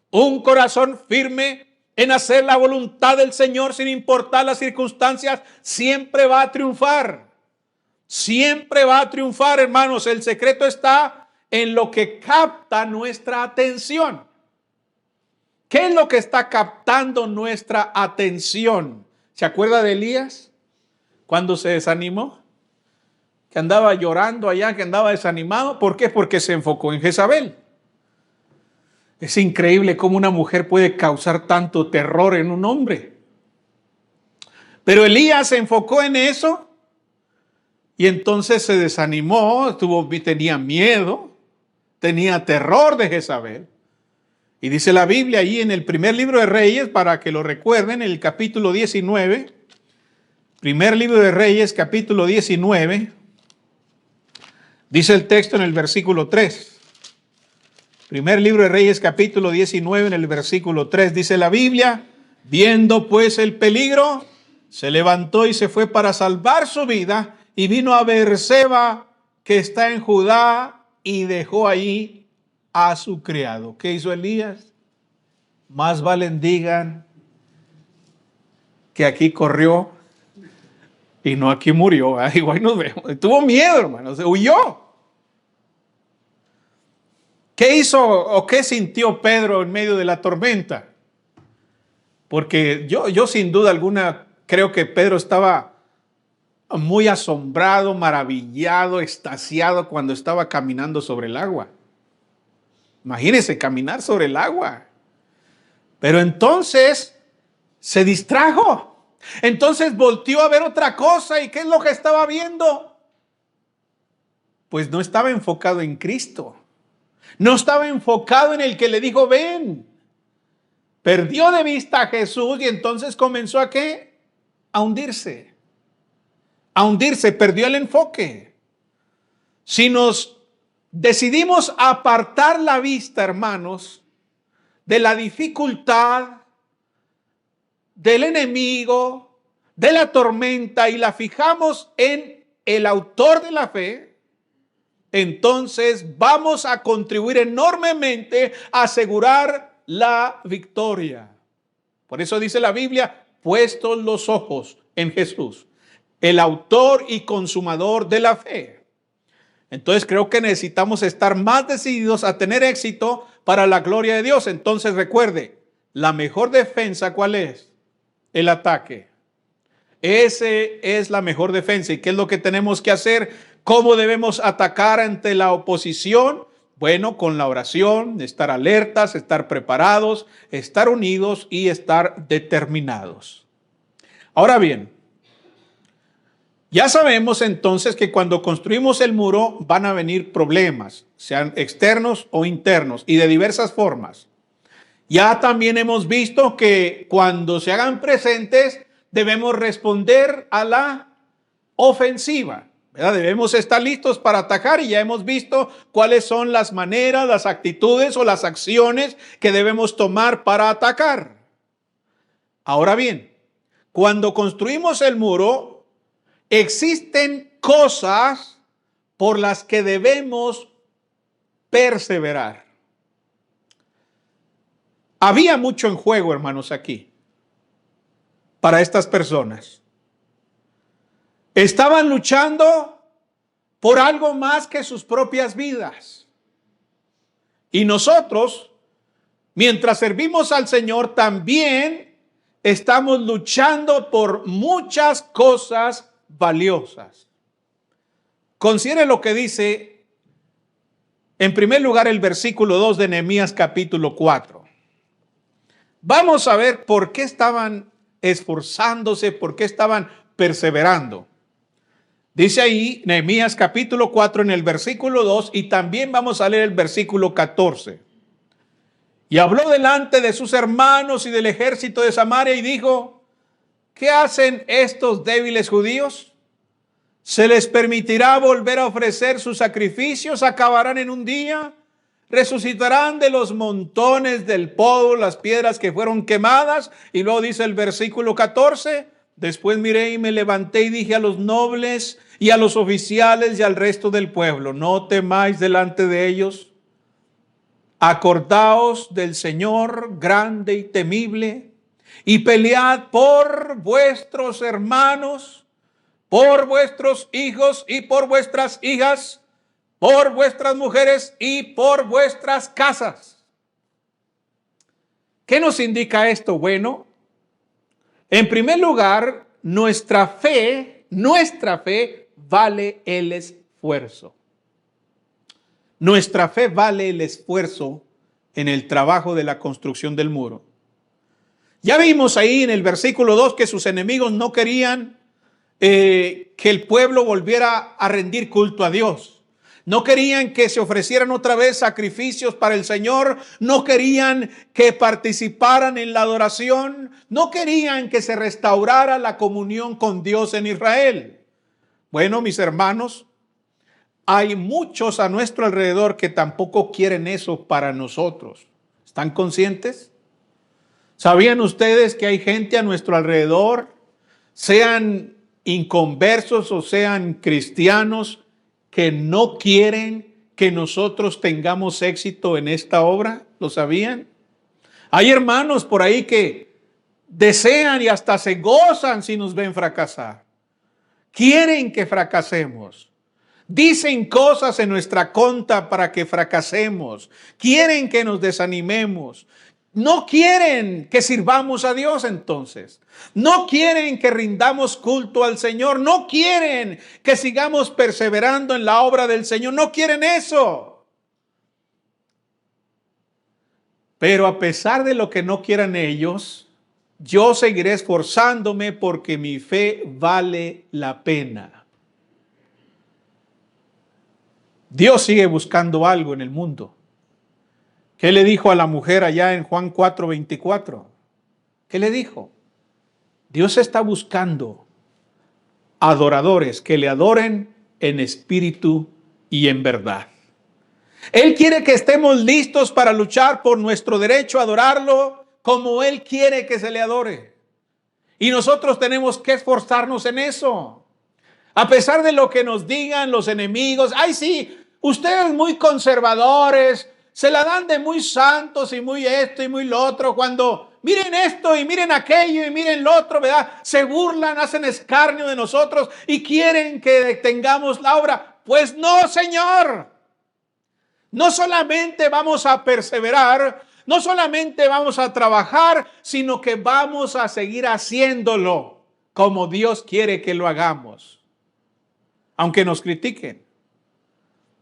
Un corazón firme en hacer la voluntad del Señor sin importar las circunstancias, siempre va a triunfar. Siempre va a triunfar, hermanos. El secreto está en lo que capta nuestra atención. ¿Qué es lo que está captando nuestra atención? ¿Se acuerda de Elías? Cuando se desanimó, que andaba llorando allá, que andaba desanimado. ¿Por qué? Porque se enfocó en Jezabel. Es increíble cómo una mujer puede causar tanto terror en un hombre. Pero Elías se enfocó en eso y entonces se desanimó, tenía miedo, tenía terror de Jezabel. Y dice la Biblia ahí en el primer libro de Reyes, para que lo recuerden, en el capítulo 19, primer libro de Reyes, capítulo 19, dice el texto en el versículo 3. Primer libro de Reyes, capítulo 19, en el versículo 3, dice la Biblia: viendo pues el peligro, se levantó y se fue para salvar su vida, y vino a Beerseba, que está en Judá, y dejó allí a su criado. ¿Qué hizo Elías? Más valen digan que aquí corrió y no aquí murió. Igual nos vemos. Tuvo miedo, hermano, se huyó. ¿Qué hizo o qué sintió Pedro en medio de la tormenta? Porque yo sin duda alguna creo que Pedro estaba muy asombrado, maravillado, extasiado cuando estaba caminando sobre el agua. Imagínense caminar sobre el agua. Pero entonces se distrajo. Entonces volteó a ver otra cosa. ¿Y qué es lo que estaba viendo? Pues no estaba enfocado en Cristo. No estaba enfocado en el que le dijo, ven. Perdió de vista a Jesús y entonces comenzó ¿a qué? A hundirse. A hundirse, perdió el enfoque. Si nos decidimos apartar la vista, hermanos, de la dificultad, del enemigo, de la tormenta y la fijamos en el autor de la fe, entonces vamos a contribuir enormemente a asegurar la victoria. Por eso dice la Biblia, puestos los ojos en Jesús, el autor y consumador de la fe. Entonces creo que necesitamos estar más decididos a tener éxito para la gloria de Dios. Entonces recuerde, la mejor defensa, ¿cuál es? El ataque. Ese es la mejor defensa. ¿Y qué es lo que tenemos que hacer? ¿Cómo debemos atacar ante la oposición? Bueno, con la oración, estar alertas, estar preparados, estar unidos y estar determinados. Ahora bien, ya sabemos entonces que cuando construimos el muro van a venir problemas, sean externos o internos y de diversas formas. Ya también hemos visto que cuando se hagan presentes debemos responder a la ofensiva, ¿verdad? Debemos estar listos para atacar y ya hemos visto cuáles son las maneras, las actitudes o las acciones que debemos tomar para atacar. Ahora bien, cuando construimos el muro, existen cosas por las que debemos perseverar. Había mucho en juego, hermanos, aquí, para estas personas. Estaban luchando por algo más que sus propias vidas. Y nosotros, mientras servimos al Señor, también estamos luchando por muchas cosas valiosas. Considere lo que dice, en primer lugar, el versículo 2 de Nehemías capítulo 4. Vamos a ver por qué estaban esforzándose, por qué estaban perseverando. Dice ahí Nehemías capítulo 4 en el versículo 2 y también vamos a leer el versículo 14. Y habló delante de sus hermanos y del ejército de Samaria y dijo, ¿qué hacen estos débiles judíos? ¿Se les permitirá volver a ofrecer sus sacrificios? ¿Acabarán en un día? ¿Resucitarán de los montones del polvo las piedras que fueron quemadas? Y luego dice el versículo 14, después miré y me levanté y dije a los nobles y a los oficiales y al resto del pueblo, no temáis delante de ellos. Acordaos del Señor grande y temible y pelead por vuestros hermanos, por vuestros hijos y por vuestras hijas, por vuestras mujeres y por vuestras casas. ¿Qué nos indica esto? Bueno, en primer lugar, nuestra fe vale el esfuerzo. Nuestra fe vale el esfuerzo en el trabajo de la construcción del muro. Ya vimos ahí en el versículo 2 que sus enemigos no querían que el pueblo volviera a rendir culto a Dios. No querían que se ofrecieran otra vez sacrificios para el Señor. No querían que participaran en la adoración. No querían que se restaurara la comunión con Dios en Israel. Bueno, mis hermanos, hay muchos a nuestro alrededor que tampoco quieren eso para nosotros. ¿Están conscientes? ¿Sabían ustedes que hay gente a nuestro alrededor, sean inconversos o sean cristianos, que no quieren que nosotros tengamos éxito en esta obra? ¿Lo sabían? Hay hermanos por ahí que desean y hasta se gozan si nos ven fracasar. Quieren que fracasemos. Dicen cosas en nuestra contra para que fracasemos. Quieren que nos desanimemos. No quieren que sirvamos a Dios entonces. No quieren que rindamos culto al Señor. No quieren que sigamos perseverando en la obra del Señor. No quieren eso. Pero a pesar de lo que no quieran ellos, yo seguiré esforzándome porque mi fe vale la pena. Dios sigue buscando algo en el mundo. ¿Qué le dijo a la mujer allá en Juan 4:24? ¿Qué le dijo? Dios está buscando adoradores que le adoren en espíritu y en verdad. Él quiere que estemos listos para luchar por nuestro derecho a adorarlo como Él quiere que se le adore. Y nosotros tenemos que esforzarnos en eso. A pesar de lo que nos digan los enemigos, ay sí, ustedes muy conservadores, se la dan de muy santos y muy esto y muy lo otro, cuando miren esto y miren aquello y miren lo otro, ¿verdad? Se burlan, hacen escarnio de nosotros y quieren que detengamos la obra. Pues no, Señor. No solamente vamos a perseverar, no solamente vamos a trabajar, sino que vamos a seguir haciéndolo como Dios quiere que lo hagamos. Aunque nos critiquen,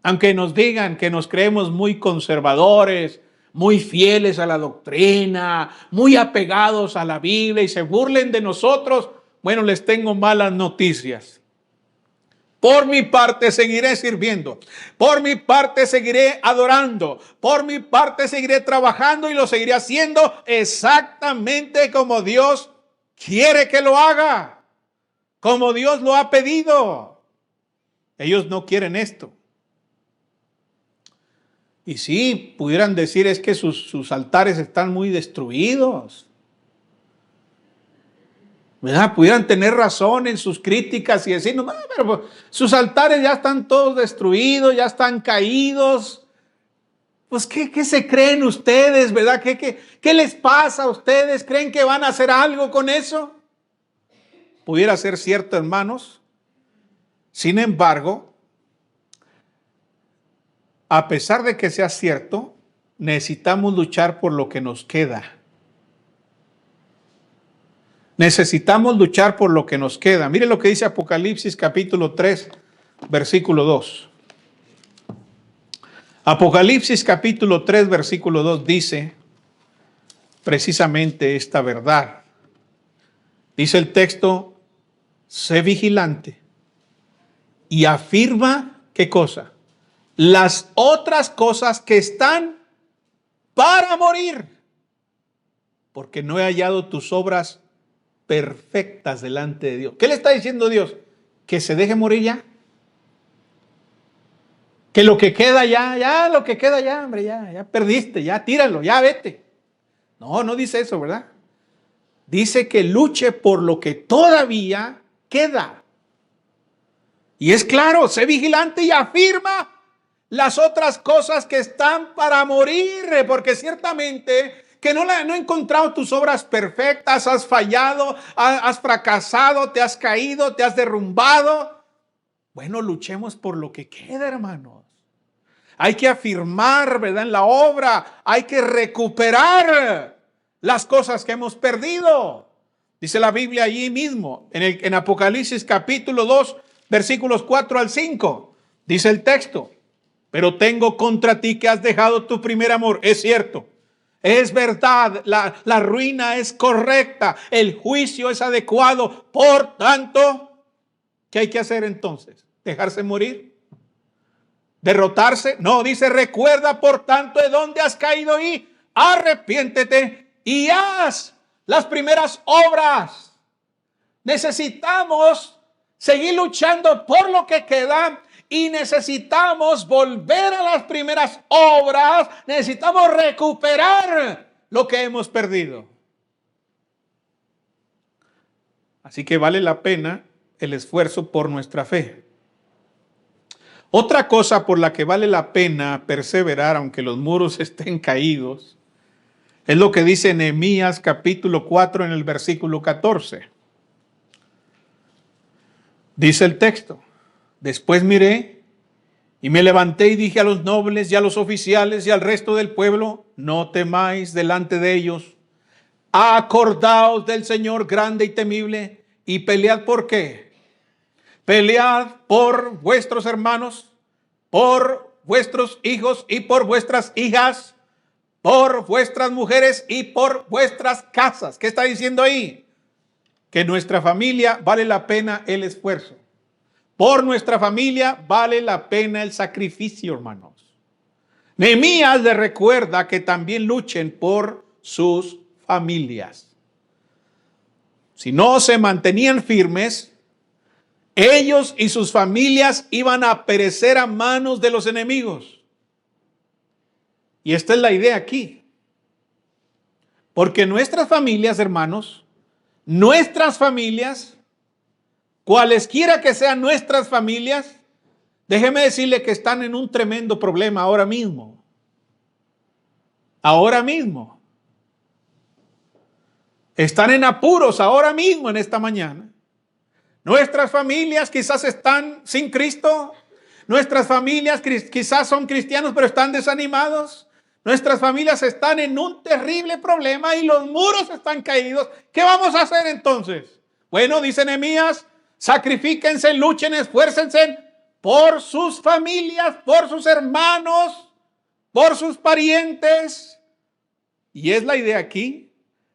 aunque nos digan que nos creemos muy conservadores, muy fieles a la doctrina, muy apegados a la Biblia y se burlen de nosotros, bueno, les tengo malas noticias. Por mi parte seguiré sirviendo, por mi parte seguiré adorando, por mi parte seguiré trabajando y lo seguiré haciendo exactamente como Dios quiere que lo haga, como Dios lo ha pedido. Ellos no quieren esto. Y sí, pudieran decir es que sus altares están muy destruidos. ¿Verdad? Pudieran tener razón en sus críticas y decir, no, pero sus altares ya están todos destruidos, ya están caídos. Pues, ¿qué se creen ustedes, verdad? ¿Qué les pasa a ustedes? ¿Creen que van a hacer algo con eso? Pudiera ser cierto, hermanos. Sin embargo, a pesar de que sea cierto, necesitamos luchar por lo que nos queda. Necesitamos luchar por lo que nos queda. Mire lo que dice Apocalipsis capítulo 3, versículo 2. Apocalipsis capítulo 3, versículo 2 dice precisamente esta verdad. Dice el texto, sé vigilante y afirma, ¿qué cosa? Las otras cosas que están para morir, porque no he hallado tus obras perfectas delante de Dios. ¿Qué le está diciendo Dios? Que se deje morir ya. Que lo que queda ya lo que queda ya, hombre, ya perdiste, ya tíralo, ya vete. No dice eso, ¿verdad? Dice que luche por lo que todavía queda. Y es claro, sé vigilante y afirma las otras cosas que están para morir, porque ciertamente que no he encontrado tus obras perfectas, has fallado, has fracasado, te has caído, te has derrumbado. Bueno, luchemos por lo que queda, hermanos. Hay que afirmar, ¿verdad? En la obra, hay que recuperar las cosas que hemos perdido. Dice la Biblia allí mismo, en Apocalipsis capítulo 2, versículos 4 al 5. Dice el texto, pero tengo contra ti que has dejado tu primer amor. Es cierto. Es verdad, la ruina es correcta, el juicio es adecuado. Por tanto, ¿qué hay que hacer entonces? ¿Dejarse morir? ¿Derrotarse? No, dice, recuerda por tanto de dónde has caído y arrepiéntete y haz las primeras obras. Necesitamos seguir luchando por lo que queda. Y necesitamos volver a las primeras obras, necesitamos recuperar lo que hemos perdido. Así que vale la pena el esfuerzo por nuestra fe. Otra cosa por la que vale la pena perseverar, aunque los muros estén caídos, es lo que dice Nehemías capítulo 4 en el versículo 14. Dice el texto. Después miré y me levanté y dije a los nobles y a los oficiales y al resto del pueblo, no temáis delante de ellos. Acordaos del Señor grande y temible y pelead por qué. Pelead por vuestros hermanos, por vuestros hijos y por vuestras hijas, por vuestras mujeres y por vuestras casas. ¿Qué está diciendo ahí? Que nuestra familia vale la pena el esfuerzo. Por nuestra familia vale la pena el sacrificio, hermanos. Nehemías les recuerda que también luchen por sus familias. Si no se mantenían firmes, ellos y sus familias iban a perecer a manos de los enemigos. Y esta es la idea aquí. Porque nuestras familias, hermanos, nuestras familias, cualesquiera que sean nuestras familias, déjeme decirle que están en un tremendo problema ahora mismo. Ahora mismo. Están en apuros ahora mismo en esta mañana. Nuestras familias quizás están sin Cristo. Nuestras familias quizás son cristianos pero están desanimados. Nuestras familias están en un terrible problema y los muros están caídos. ¿Qué vamos a hacer entonces? Bueno, dice Nehemías, sacrifíquense, luchen, esfuércense por sus familias, por sus hermanos, por sus parientes. Y es la idea aquí.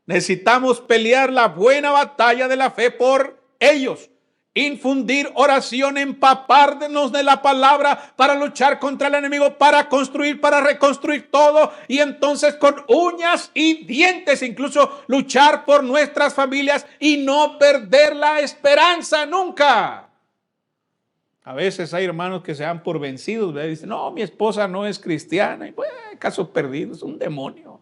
Necesitamos pelear la buena batalla de la fe por ellos. Infundir oración, empaparnos de la palabra para luchar contra el enemigo, para construir, para reconstruir todo. Y entonces con uñas y dientes incluso luchar por nuestras familias y no perder la esperanza nunca. A veces hay hermanos que se dan por vencidos, ¿verdad? Dicen, no, mi esposa no es cristiana. Y pues, caso perdido, es un demonio.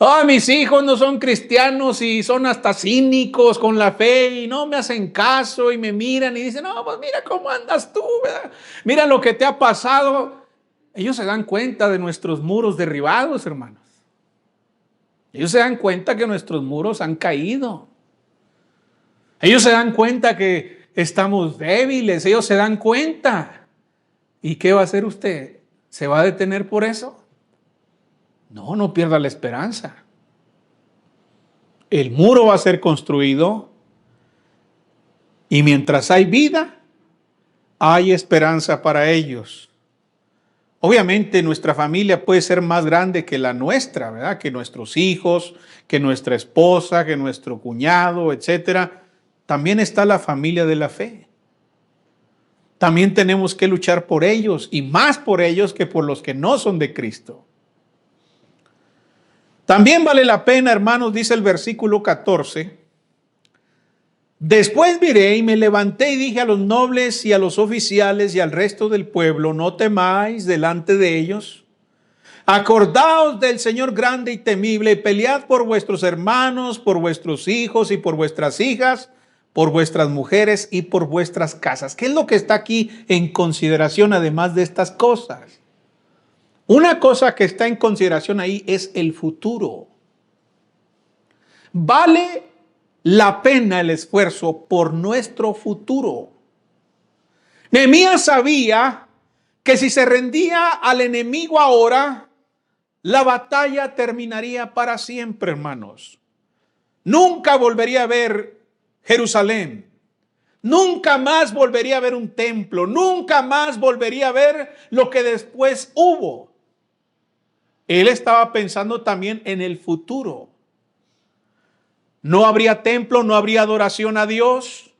Oh, mis hijos no son cristianos y son hasta cínicos con la fe y no me hacen caso y me miran y dicen, no, pues mira cómo andas tú, ¿verdad? Mira lo que te ha pasado. Ellos se dan cuenta de nuestros muros derribados, hermanos. Ellos se dan cuenta que nuestros muros han caído. Ellos se dan cuenta que estamos débiles. Ellos se dan cuenta. ¿Y qué va a hacer usted? ¿Se va a detener por eso? No, no pierda la esperanza. El muro va a ser construido y mientras hay vida, hay esperanza para ellos. Obviamente nuestra familia puede ser más grande que la nuestra, ¿verdad? Que nuestros hijos, que nuestra esposa, que nuestro cuñado, etcétera. También está la familia de la fe. También tenemos que luchar por ellos y más por ellos que por los que no son de Cristo. También vale la pena, hermanos, dice el versículo 14. Después miré y me levanté y dije a los nobles y a los oficiales y al resto del pueblo, no temáis delante de ellos. Acordaos del Señor grande y temible y pelead por vuestros hermanos, por vuestros hijos y por vuestras hijas, por vuestras mujeres y por vuestras casas. ¿Qué es lo que está aquí en consideración además de estas cosas? Una cosa que está en consideración ahí es el futuro. Vale la pena el esfuerzo por nuestro futuro. Nehemías sabía que si se rendía al enemigo ahora, la batalla terminaría para siempre, hermanos. Nunca volvería a ver Jerusalén. Nunca más volvería a ver un templo. Nunca más volvería a ver lo que después hubo. Él estaba pensando también en el futuro. No habría templo, no habría adoración a Dios.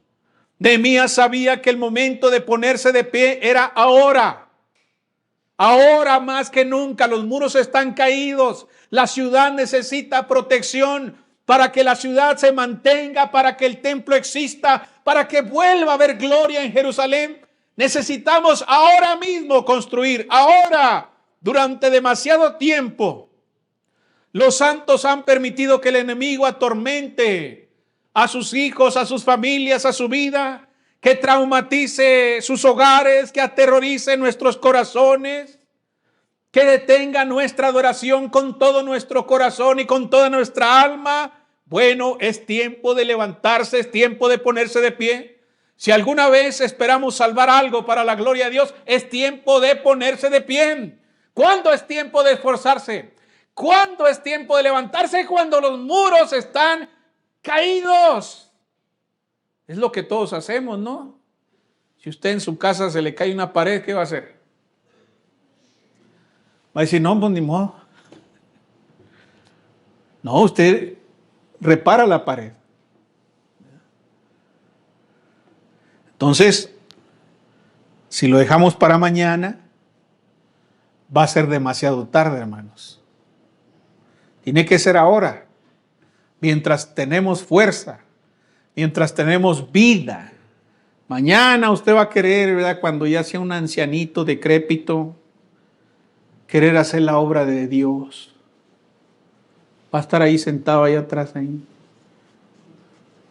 Nehemías sabía que el momento de ponerse de pie era ahora. Ahora más que nunca los muros están caídos. La ciudad necesita protección para que la ciudad se mantenga, para que el templo exista, para que vuelva a haber gloria en Jerusalén. Necesitamos ahora mismo construir, ahora. Durante demasiado tiempo, los santos han permitido que el enemigo atormente a sus hijos, a sus familias, a su vida, que traumatice sus hogares, que aterrorice nuestros corazones, que detenga nuestra adoración con todo nuestro corazón y con toda nuestra alma. Bueno, es tiempo de levantarse, es tiempo de ponerse de pie. Si alguna vez esperamos salvar algo para la gloria de Dios, es tiempo de ponerse de pie. ¿Cuándo es tiempo de esforzarse? ¿Cuándo es tiempo de levantarse? Cuando los muros están caídos. Es lo que todos hacemos, ¿no? Si usted en su casa se le cae una pared, ¿qué va a hacer? Va a decir, no, pues ni modo. No, usted repara la pared. Entonces, si lo dejamos para mañana, va a ser demasiado tarde, hermanos. Tiene que ser ahora, mientras tenemos fuerza, mientras tenemos vida. Mañana usted va a querer, ¿verdad?, cuando ya sea un ancianito decrépito, querer hacer la obra de Dios. Va a estar ahí sentado ahí atrás. Ahí.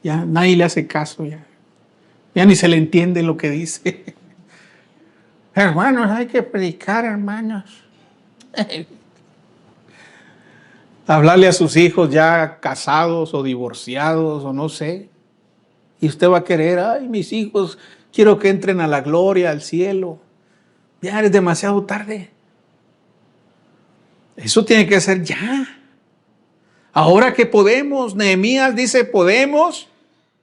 Ya nadie le hace caso. Ya ni se le entiende lo que dice. Hermanos, hay que predicar, hermanos. Hablarle a sus hijos ya casados o divorciados o no sé. Y usted va a querer, ay, mis hijos, quiero que entren a la gloria, al cielo. Ya es demasiado tarde. Eso tiene que ser ya. Ahora que podemos, Nehemías dice, podemos,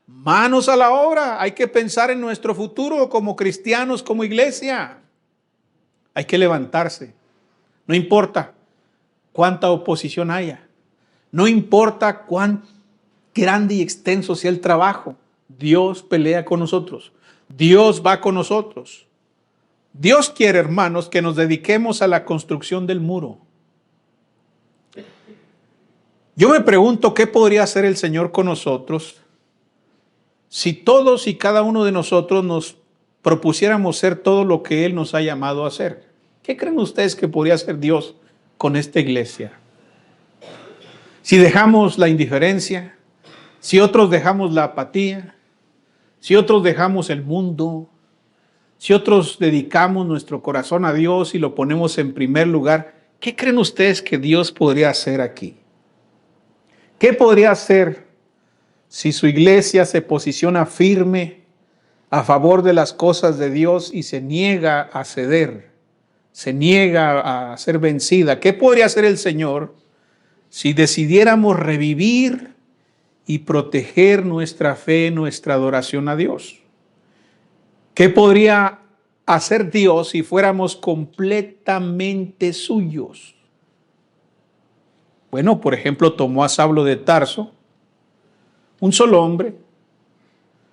manos a la obra. Hay que pensar en nuestro futuro como cristianos, como iglesia. Hay que levantarse. No importa cuánta oposición haya. No importa cuán grande y extenso sea el trabajo. Dios pelea con nosotros. Dios va con nosotros. Dios quiere, hermanos, que nos dediquemos a la construcción del muro. Yo me pregunto qué podría hacer el Señor con nosotros si todos y cada uno de nosotros nos propusiéramos ser todo lo que Él nos ha llamado a hacer. ¿Qué creen ustedes que podría hacer Dios con esta iglesia? Si dejamos la indiferencia, si otros dejamos la apatía, si otros dejamos el mundo, si otros dedicamos nuestro corazón a Dios y lo ponemos en primer lugar, ¿qué creen ustedes que Dios podría hacer aquí? ¿Qué podría hacer si su iglesia se posiciona firme a favor de las cosas de Dios y se niega a ceder, se niega a ser vencida? ¿Qué podría hacer el Señor si decidiéramos revivir y proteger nuestra fe, nuestra adoración a Dios? ¿Qué podría hacer Dios si fuéramos completamente suyos? Bueno, por ejemplo, tomó a Saulo de Tarso, un solo hombre,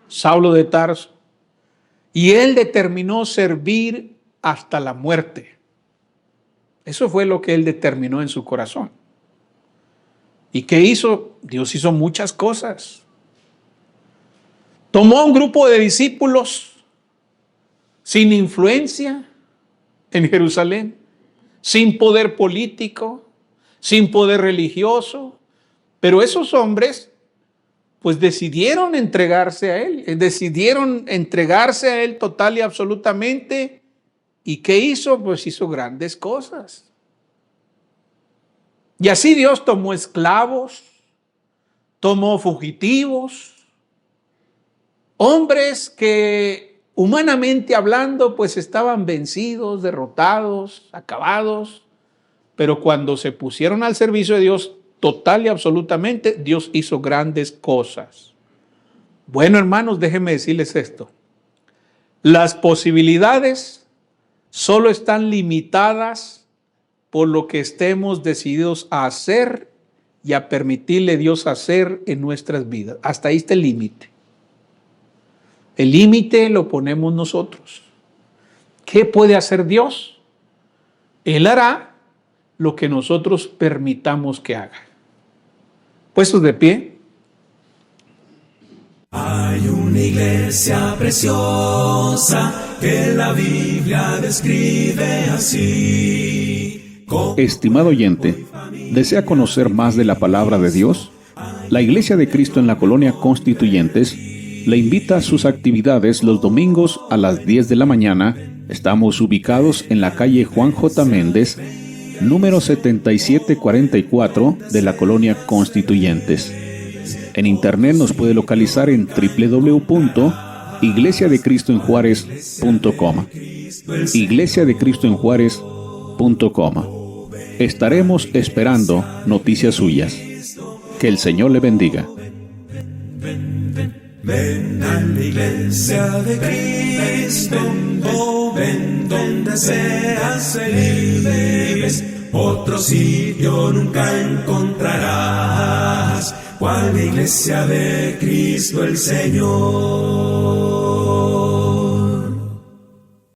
Saulo de Tarso, y él determinó servir hasta la muerte. Eso fue lo que él determinó en su corazón. ¿Y qué hizo? Dios hizo muchas cosas. Tomó un grupo de discípulos sin influencia en Jerusalén, sin poder político, sin poder religioso, pero esos hombres pues decidieron entregarse a él, total y absolutamente. ¿Y qué hizo? Pues hizo grandes cosas. Y así Dios tomó esclavos, tomó fugitivos, hombres que humanamente hablando pues estaban vencidos, derrotados, acabados, pero cuando se pusieron al servicio de Dios total y absolutamente, Dios hizo grandes cosas. Bueno, hermanos, déjenme decirles esto. Las posibilidades solo están limitadas por lo que estemos decididos a hacer y a permitirle a Dios hacer en nuestras vidas. Hasta ahí está el límite. El límite lo ponemos nosotros. ¿Qué puede hacer Dios? Él hará lo que nosotros permitamos que haga. Puestos de pie. Hay una iglesia preciosa que la Biblia describe así. Estimado oyente, ¿desea conocer más de la palabra de Dios? La Iglesia de Cristo en la Colonia Constituyentes le invita a sus actividades los domingos a las 10 de la mañana. Estamos ubicados en la calle Juan J. Méndez, número 7744 de la Colonia Constituyentes. En internet nos puede localizar en www.iglesiadecristoenjuarez.com. iglesiadecristoenjuarez.com. Estaremos esperando noticias suyas. Que el Señor le bendiga. Ven a la iglesia de Cristo, ven donde seas feliz. mires, otro sitio nunca encontrarás, cual la iglesia de Cristo el Señor.